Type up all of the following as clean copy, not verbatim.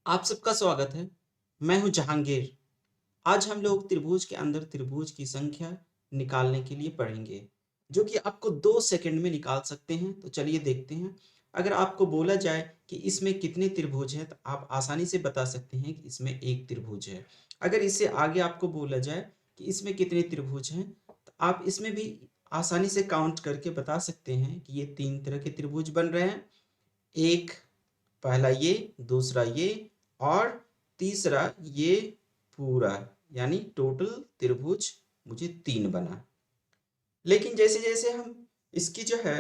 आप सबका स्वागत है। मैं हूं जहांगीर। आज हम लोग त्रिभुज के अंदर त्रिभुज की संख्या निकालने के लिए पढ़ेंगे, जो कि आपको 2 सेकंड में निकाल सकते हैं। तो चलिए देखते हैं। अगर आपको बोला जाए कि इसमें कितने त्रिभुज हैं, तो आप आसानी से बता सकते हैं कि इसमें एक त्रिभुज है। अगर इससे आगे आपको बोला जाए कि इसमें कितने त्रिभुज हैं, तो आप इसमें भी आसानी से काउंट करके बता सकते हैं कि ये 3 तरह के त्रिभुज बन रहे हैं। एक, पहला ये, दूसरा ये और तीसरा ये पूरा, यानी टोटल त्रिभुज मुझे 3 बना। लेकिन जैसे जैसे हम इसकी जो है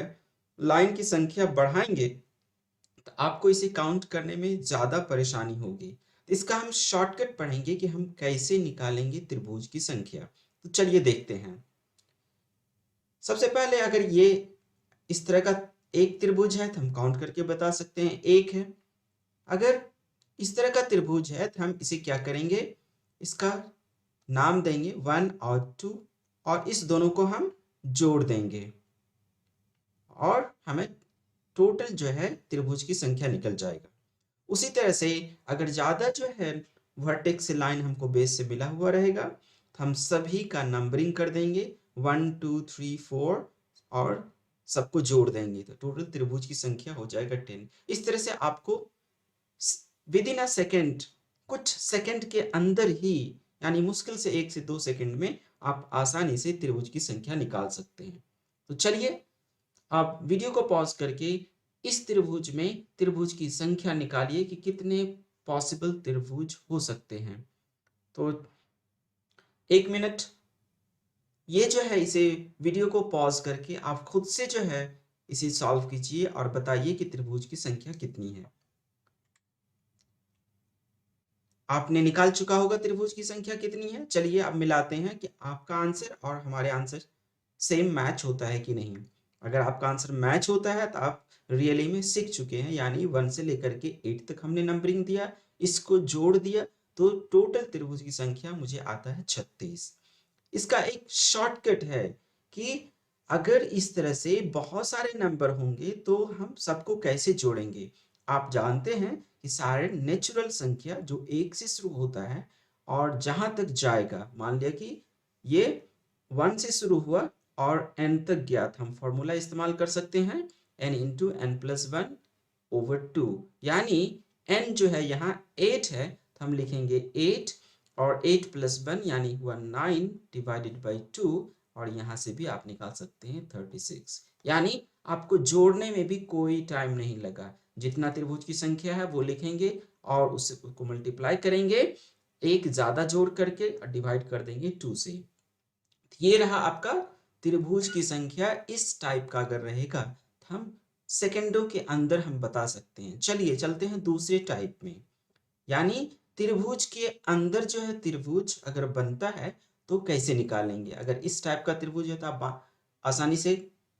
लाइन की संख्या बढ़ाएंगे, तो आपको इसे काउंट करने में ज़्यादा परेशानी होगी। तो इसका हम शॉर्टकट पढ़ेंगे कि हम कैसे निकालेंगे त्रिभुज की संख्या। तो चलिए देखते हैं। सबसे पहले अगर ये इस तरह का एक त्रिभुज है, तो हम काउंट करके बता सकते हैं एक है। अगर इस तरह का त्रिभुज है, तो हम इसे क्या करेंगे, इसका नाम देंगे 1 और 2 और इस दोनों को हम जोड़ देंगे और हमें टोटल जो है त्रिभुज की संख्या निकल जाएगा। उसी तरह से अगर ज़्यादा जो है वर्टेक्स से लाइन हमको बेस से मिला हुआ रहेगा, तो हम सभी का नंबरिंग कर देंगे 1 2 3 4 और सबको जोड़ देंगे, तो टोटल त्रिभुज की संख्या हो जाएगा 10। इस तरह से आपको विद इन अ सेकेंड, कुछ सेकंड के अंदर ही, यानी मुश्किल से 1 से 2 सेकंड में आप आसानी से त्रिभुज की संख्या निकाल सकते हैं। तो चलिए आप वीडियो को पॉज करके इस त्रिभुज में त्रिभुज की संख्या निकालिए कि कितने पॉसिबल त्रिभुज हो सकते हैं। तो 1 मिनट ये जो है, इसे वीडियो को पॉज करके आप खुद से जो है इसे सॉल्व कीजिए और बताइए कि त्रिभुज की संख्या कितनी है। आपने निकाल चुका होगा त्रिभुज की संख्या कितनी है। चलिए अब मिलाते हैं कि आपका आंसर और हमारे आंसर सेम मैच होता है कि नहीं। अगर आपका आंसर मैच होता है तो आप रियली में सीख चुके हैं, यानी 1 से लेकर के 8 तक हमने नंबरिंग दिया, इसको जोड़ दिया, तो टोटल त्रिभुज की संख्या मुझे आता है 36। इसका एक शॉर्टकट है कि अगर इस तरह से बहुत सारे नंबर होंगे तो हम सबको कैसे जोड़ेंगे। आप जानते हैं कि सारे नेचुरल संख्या जो 1 से शुरू होता है और जहां तक जाएगा, मान लिया कि ये 1 से शुरू हुआ और n तक गया, तो हम फॉर्मूला इस्तेमाल कर सकते हैं n into n plus 1 over 2, यानी n जो है यहाँ 8 है, तो हम लिखेंगे 8 और 8 प्लस 1 यानी हुआ 9 डिवाइडेड बाई 2, और यहाँ से भी आप निकाल सकते हैं 36। यानी आपको जोड़ने में भी कोई टाइम नहीं लगा। जितना त्रिभुज की संख्या है वो लिखेंगे और उसको मल्टीप्लाई करेंगे, एक ज़्यादा जोड़ करके और डिवाइड कर देंगे 2 से। ये रहा आपका त्रिभुज की संख्या। इस टाइप का अगर रहेगा तो हम सेकंडों के अंदर हम बता सकते हैं। चलिए चलते हैं दूसरे टाइप में, यानी त्रिभुज के अंदर जो है त्रिभुज अगर बनता है तो कैसे निकालेंगे। अगर इस टाइप का त्रिभुज है तो आप आसानी से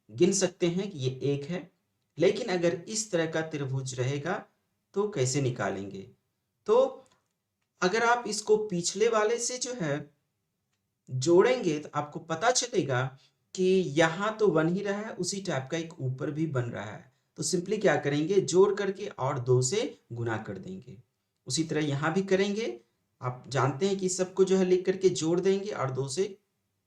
गिन सकते हैं कि ये एक है, लेकिन अगर इस तरह का त्रिभुज रहेगा तो कैसे निकालेंगे। तो अगर आप इसको पिछले वाले से जो है जोड़ेंगे तो आपको पता चलेगा कि यहाँ तो 1 ही रहा है, उसी टाइप का एक ऊपर भी बन रहा है। तो सिंपली क्या करेंगे, जोड़ करके और 2 से गुना कर देंगे। उसी तरह यहाँ भी करेंगे। आप जानते हैं कि सबको जो है लिख करके जोड़ देंगे और 2 से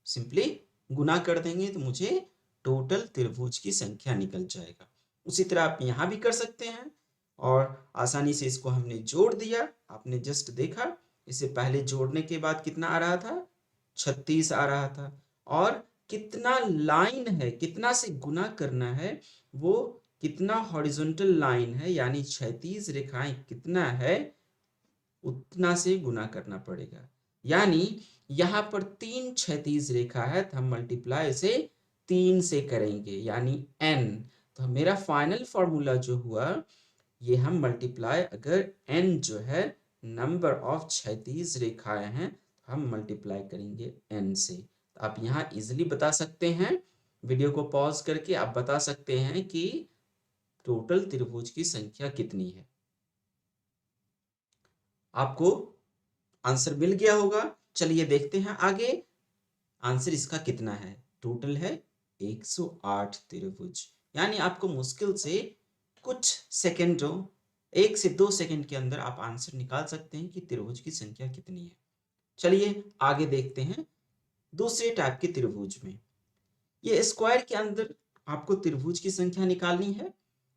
सिंपली गुना कर देंगे, तो मुझे टोटल त्रिभुज की संख्या निकल जाएगा। उसी तरह आप यहाँ भी कर सकते हैं और आसानी से इसको हमने जोड़ दिया। आपने जस्ट देखा, इसे पहले जोड़ने के बाद कितना आ रहा था, 36 आ रहा था। और कितना लाइन है, कितना से गुना करना है, वो कितना हॉरिजॉन्टल लाइन है, यानी क्षैतिज रेखाएं कितना है उतना से गुना करना पड़ेगा। यानी यहाँ पर 3 क्षैतिज रेखा है, तो हम मल्टीप्लाई से 3 से करेंगे, यानी n। तो मेरा फाइनल फॉर्मूला जो हुआ, ये हम मल्टीप्लाई, अगर n जो है नंबर ऑफ क्षैतिज रेखाएं हैं, तो हम मल्टीप्लाई करेंगे n से। तो आप यहाँ इजिली बता सकते हैं, वीडियो को पॉज करके आप बता सकते हैं कि टोटल त्रिभुज की संख्या कितनी है। आपको आंसर मिल गया होगा। चलिए देखते हैं आगे आंसर इसका कितना है। टोटल है 108 त्रिभुज, यानी आपको मुश्किल से कुछ सेकंडों 1 से 2 सेकंड के अंदर आप आंसर निकाल सकते हैं कि त्रिभुज की संख्या कितनी है। चलिए आगे देखते हैं दूसरे टाइप के त्रिभुज में। ये स्क्वायर के अंदर आपको त्रिभुज की संख्या निकालनी है,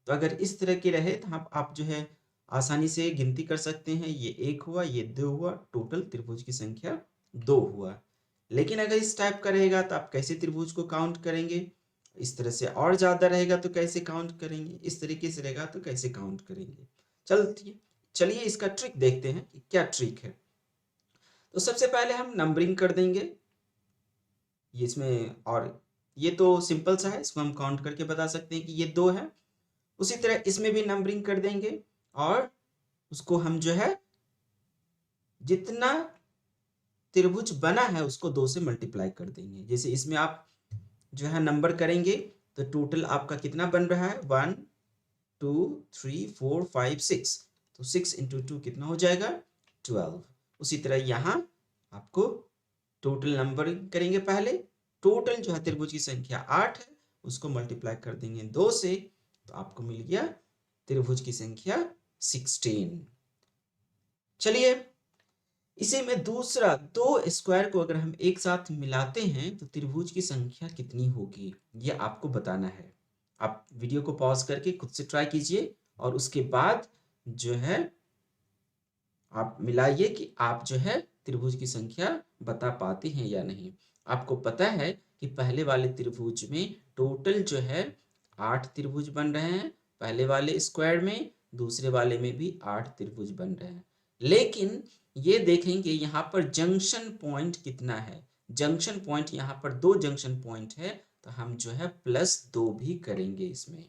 तो अगर इस तरह के रहे तो आप जो है आसानी से गिनती कर सकते हैं, ये 1 हुआ, ये 2 हुआ, टोटल त्रिभुज की संख्या 2 हुआ। लेकिन अगर इस टाइप का रहेगा तो आप कैसे त्रिभुज को काउंट करेंगे? इस तरह से और ज़्यादा रहेगा तो कैसे काउंट करेंगे? इस तरीके से रहेगा तो कैसे काउंट करेंगे? चलिए इसका ट्रिक देखते हैं कि क्या ट्रिक है। तो सबसे पहले हम नंबरिंग कर देंगे, ये इसमें, और ये तो सिंपल सा है, इसको हम काउंट करके बता सकते हैं कि ये 2 है। उसी तरह इसमें भी नंबरिंग कर देंगे और उसको हम जो है जितना त्रिभुज बना है उसको 2 से मल्टीप्लाई कर देंगे। जैसे इसमें आप जो है नंबर करेंगे तो टोटल आपका कितना बन रहा है, 1 2 3 4 5 6, तो 6 इंटू 2 कितना हो जाएगा, 12। उसी तरह यहाँ आपको टोटल नंबर करेंगे, पहले टोटल जो है त्रिभुज की संख्या 8 है, उसको मल्टीप्लाई कर देंगे 2 से, तो आपको मिल गया त्रिभुज की संख्या 16। चलिए इसी में दूसरा, दो स्क्वायर को अगर हम एक साथ मिलाते हैं तो त्रिभुज की संख्या कितनी होगी, ये आपको बताना है। आप वीडियो को पॉज करके खुद से ट्राई कीजिए और उसके बाद जो है आप मिलाइए कि आप जो है त्रिभुज की संख्या बता पाते हैं या नहीं। आपको पता है कि पहले वाले त्रिभुज में टोटल जो है 8 त्रिभुज बन रहे हैं, पहले वाले स्क्वायर में, दूसरे वाले में भी 8 त्रिभुज बन रहे हैं। लेकिन ये देखेंगे यहाँ पर जंक्शन पॉइंट कितना है। जंक्शन पॉइंट यहाँ पर 2 जंक्शन पॉइंट है, तो हम जो है +2 भी करेंगे इसमें।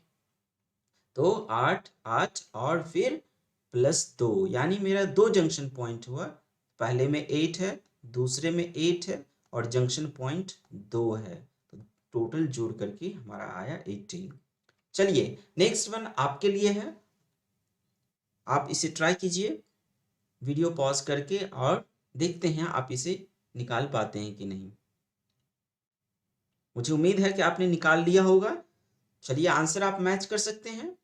तो 8 8 और फिर +2, यानी मेरा 2 जंक्शन पॉइंट हुआ। पहले में 8 है, दूसरे में 8 है और जंक्शन पॉइंट 2 है, तो टोटल जोड़ करके हमारा आया 18। चलिए नेक्स्ट वन आपके लिए है, आप इसे ट्राई कीजिए वीडियो पॉज करके और देखते हैं आप इसे निकाल पाते हैं कि नहीं। मुझे उम्मीद है कि आपने निकाल लिया होगा। चलिए आंसर आप मैच कर सकते हैं।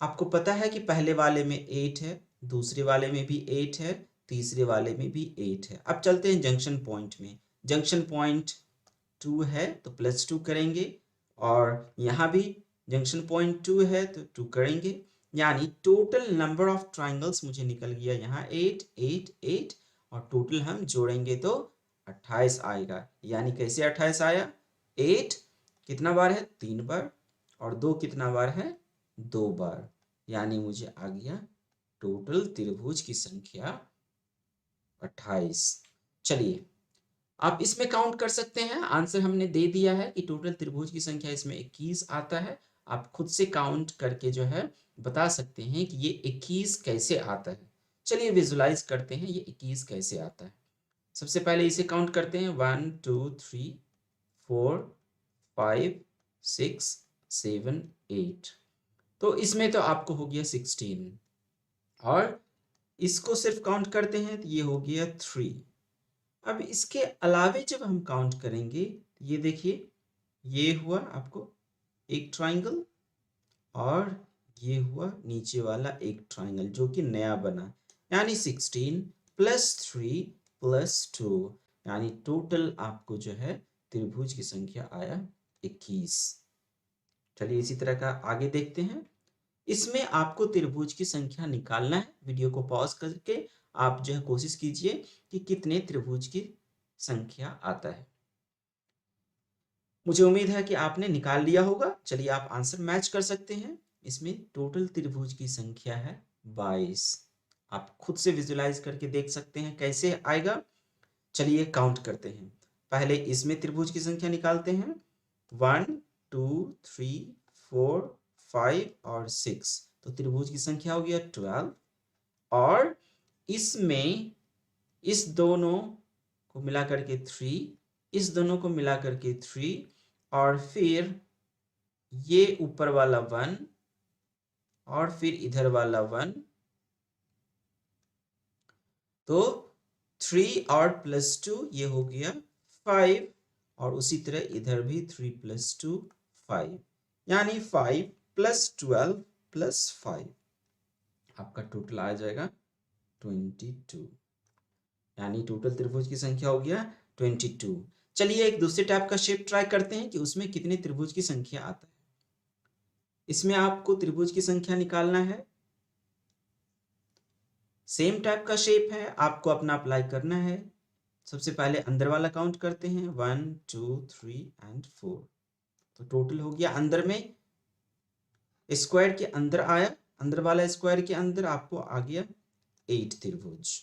आपको पता है कि पहले वाले में 8 है, दूसरे वाले में भी 8 है, तीसरे वाले में भी 8 है। अब चलते हैं जंक्शन पॉइंट में। जंक्शन पॉइंट 2 है तो +2 करेंगे और यहाँ भी जंक्शन पॉइंट 2 है तो 2 करेंगे, यानी टोटल नंबर ऑफ ट्राइंगल्स मुझे निकल गया यहाँ 8 8 8, और टोटल हम जोड़ेंगे तो 28 आएगा। यानी कैसे 28 आया, 8 कितना बार है, 3 बार, और 2 कितना बार है, 2 बार, यानी मुझे आ गया टोटल त्रिभुज की संख्या 28। चलिए आप इसमें काउंट कर सकते हैं, आंसर हमने दे दिया है कि टोटल त्रिभुज की संख्या इसमें 21 आता है। आप खुद से काउंट करके जो है बता सकते हैं कि ये 21 कैसे आता है। चलिए विजुलाइज करते हैं ये 21 कैसे आता है। सबसे पहले इसे काउंट करते हैं, 1 2 3 4 5 6 7 8, तो इसमें तो आपको हो गया 16, और इसको सिर्फ काउंट करते हैं तो ये हो गया 3। अब इसके अलावे जब हम काउंट करेंगे तो ये देखिए, ये हुआ आपको एक ट्राइंगल, और ये हुआ नीचे वाला एक ट्राइंगल जो कि नया बना, यानी 16 + 3 + 2, यानी टोटल आपको जो है त्रिभुज की संख्या आया 21। चलिए इसी तरह का आगे देखते हैं। इसमें आपको त्रिभुज की संख्या निकालना है। वीडियो को पॉज करके आप जो है कोशिश कीजिए कि कितने त्रिभुज की संख्या आता है। मुझे उम्मीद है कि आपने निकाल लिया होगा। चलिए आप आंसर मैच कर सकते हैं। इसमें टोटल त्रिभुज की संख्या है 22। आप खुद से विजुलाइज करके देख सकते हैं कैसे आएगा। चलिए काउंट करते हैं। पहले इसमें त्रिभुज की संख्या निकालते हैं, 1 2 3 4 5 और 6, तो त्रिभुज की संख्या हो गया 12। और इसमें इस दोनों को मिला करके 3, इस दोनों को मिला करके 3, और फिर ये ऊपर वाला 1 और फिर इधर वाला 1, तो 3 और +2 ये हो गया 5, और उसी तरह इधर भी 3 + 2 5, यानी 5 + 12 + 5। आपका टोटल आ जाएगा 22, यानी टोटल त्रिभुज की संख्या हो गया 22। चलिए एक दूसरे टाइप का शेप ट्राई करते हैं कि उसमें कितने त्रिभुज की संख्या आता है। इसमें आपको त्रिभुज की संख्या निकालना है, सेम टाइप का शेप है, आपको अपना अप्लाई करना है। सबसे पहले अंदर वाला काउंट करते हैं, 1 2 3 एंड 4। तो टोटल हो गया, अंदर में स्क्वायर के अंदर आया, अंदर वाला स्क्वायर के अंदर आपको आ गया 8 त्रिभुज।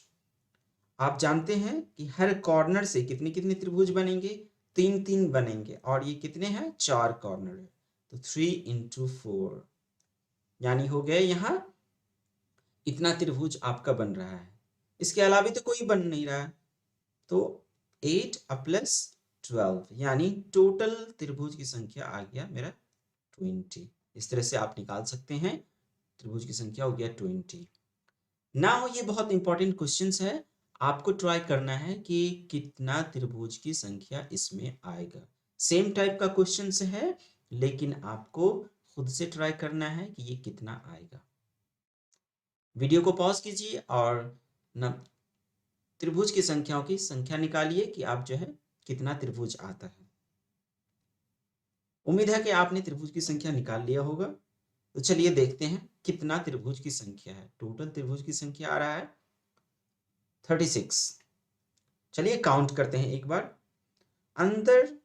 आप जानते हैं कि हर कॉर्नर से कितने कितने त्रिभुज बनेंगे, 3 3 बनेंगे, और ये कितने हैं, 4 कॉर्नर है, तो 3 into 4, यानी हो गया यहाँ इतना त्रिभुज आपका बन रहा है। इसके अलावा तो कोई बन नहीं रहा है, तो 8 प्लस 12, यानी टोटल त्रिभुज की संख्या आ गया मेरा 20। इस तरह से आप निकाल सकते हैं, त्रिभुज की संख्या हो गया 20। नाउ ये बहुत इंपॉर्टेंट क्वेश्चंस है, आपको ट्राई करना है कि कितना त्रिभुज की संख्या इसमें आएगा। सेम टाइप का क्वेश्चंस है, लेकिन आपको खुद से ट्राई करना है कि ये कितना आएगा। वीडियो को पॉज कीजिए और न त्रिभुज की संख्याओं की संख्या निकालिए कि आप जो है कितना त्रिभुज आता है। उम्मीद है कि आपने त्रिभुज की संख्या निकाल लिया होगा। तो चलिए देखते हैं कितना त्रिभुज की संख्या है। टोटल त्रिभुज की संख्या आ रहा है 36। चलिए काउंट करते हैं एक बार। अंदर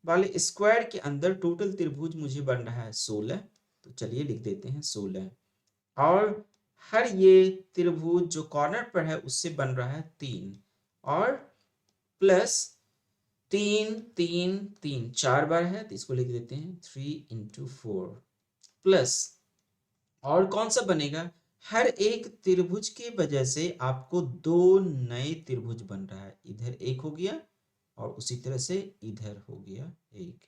वाले स्क्वायर के अंदर टोटल त्रिभुज मुझे बन रहा है 16, तो चलिए लिख देते हैं 16। और हर ये त्रिभुज जो कॉर्नर पर है उससे बन रहा है 3, और प्लस 3 3 3 4 बार है, तो इसको लिख देते हैं 3 into 4, प्लस और कौन सा बनेगा, हर एक त्रिभुज के वजह से आपको 2 नए त्रिभुज बन रहा है। इधर एक हो गया और उसी तरह से इधर हो गया एक,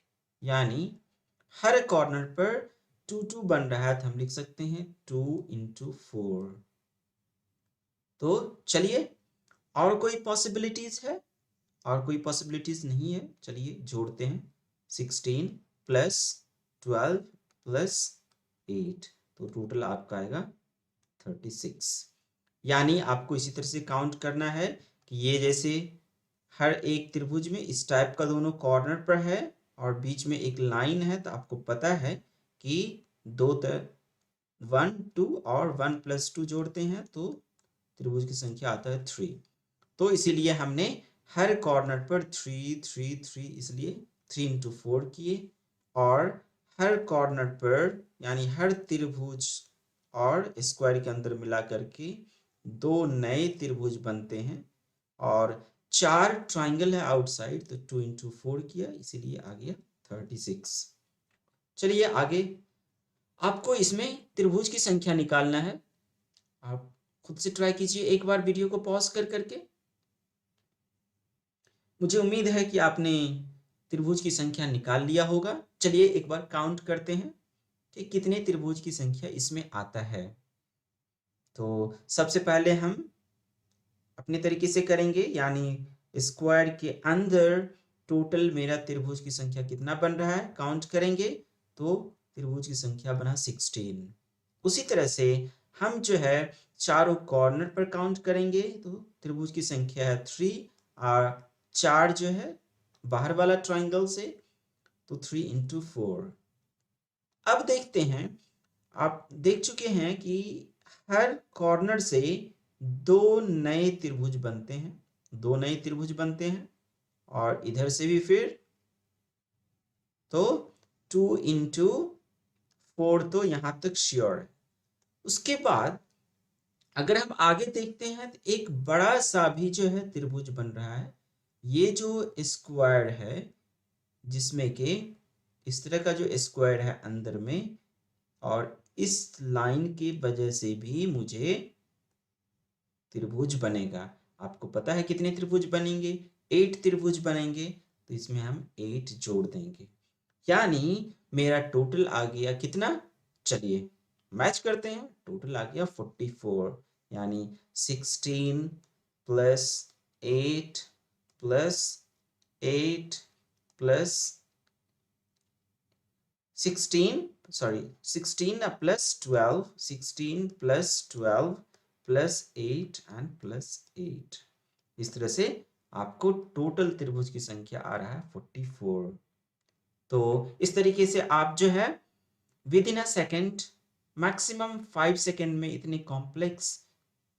यानी हर कॉर्नर पर 2 2 बन रहा है, तो हम लिख सकते हैं 2 into 4। तो चलिए, और कोई पॉसिबिलिटीज है, और कोई पॉसिबिलिटीज नहीं है, चलिए जोड़ते हैं 16 प्लस 12 प्लस 8, तो टोटल आपका आएगा 36। यानी आपको इसी तरह से काउंट करना है कि ये जैसे हर एक त्रिभुज में इस टाइप का दोनों कॉर्नर पर है और बीच में एक लाइन है, तो आपको पता है कि 1 2 और 1 + 2 जोड़ते हैं तो त्रिभुज की संख्या आता है 3। तो इसीलिए हमने हर कॉर्नर पर 3 3 3, इसलिए 3 into 4 किए, और हर कॉर्नर पर यानी हर त्रिभुज और स्क्वायर के अंदर मिला करके 2 नए त्रिभुज बनते हैं, और 4 ट्राइंगल है आउटसाइड, तो 2 into 4 किया, इसीलिए आ गया 36। चलिए आगे, आपको इसमें त्रिभुज की संख्या निकालना है। आप खुद से ट्राई कीजिए एक बार वीडियो को पॉज कर करके। मुझे उम्मीद है कि आपने त्रिभुज की संख्या निकाल लिया होगा। चलिए एक बार काउंट करते हैं कि कितने त्रिभुज की संख्या इसमें आता है। तो सबसे पहले हम अपने तरीके से करेंगे, यानी स्क्वायर के अंदर टोटल मेरा त्रिभुज की संख्या कितना बन रहा है काउंट करेंगे, तो त्रिभुज की संख्या बना 16। उसी तरह से हम जो है चारों कॉर्नर पर काउंट करेंगे, तो त्रिभुज की संख्या है 3, और 4 जो है बाहर वाला ट्राइंगल से, तो 3 into 4। अब देखते हैं, आप देख चुके हैं कि हर कॉर्नर से 2 नए त्रिभुज बनते हैं, 2 नए त्रिभुज बनते हैं, और इधर से भी फिर, तो 2 into 4 तो यहां तक श्योर है। उसके बाद अगर हम आगे देखते हैं तो एक बड़ा सा भी जो है त्रिभुज बन रहा है। ये जो स्क्वायर है, जिसमें कि इस तरह का जो स्क्वायर है अंदर में, और इस लाइन की वजह से भी मुझे त्रिभुज बनेगा। आपको पता है कितने त्रिभुज बनेंगे, 8 त्रिभुज बनेंगे, तो इसमें हम 8 जोड़ देंगे, यानी मेरा टोटल आ गया कितना, चलिए मैच करते हैं। टोटल आ गया 44, यानी 16 plus 8 plus 8 plus 16 plus 12, 16 plus 12 plus 8 and plus 8। इस तरह से आपको टोटल त्रिभुज की संख्या आ रहा है 44। तो इस तरीके से आप जो है with in a second, maximum 5 second में इतने कॉम्प्लेक्स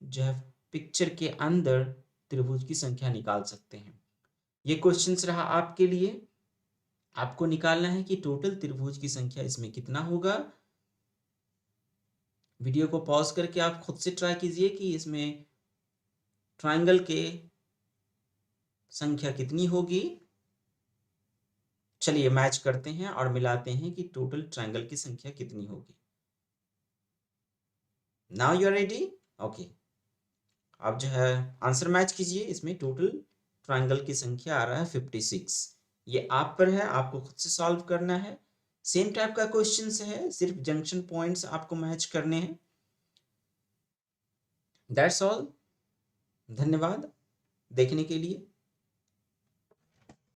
जो है पिक्चर के अंदर त्रिभुज की संख्या निकाल सकते हैं। ये क्वेश्चंस रहा आपके लिए। आपको निकालना है कि टोटल त्रिभुज की संख्या इसमें कितना होगा। वीडियो को पॉज करके आप खुद से ट्राई कीजिए कि इसमें ट्रायंगल के संख्या कितनी होगी। चलिए मैच करते हैं और मिलाते हैं कि टोटल ट्रायंगल की संख्या कितनी होगी। Now you are ready? Okay, आप जो है आंसर मैच कीजिए। इसमें टोटल ट्रायंगल की संख्या आ रहा है 56। ये आप पर है, आपको खुद से सॉल्व करना है। सेम टाइप का क्वेश्चन है, सिर्फ जंक्शन पॉइंट्स आपको मैच करने हैं। That's all. धन्यवाद देखने के लिए।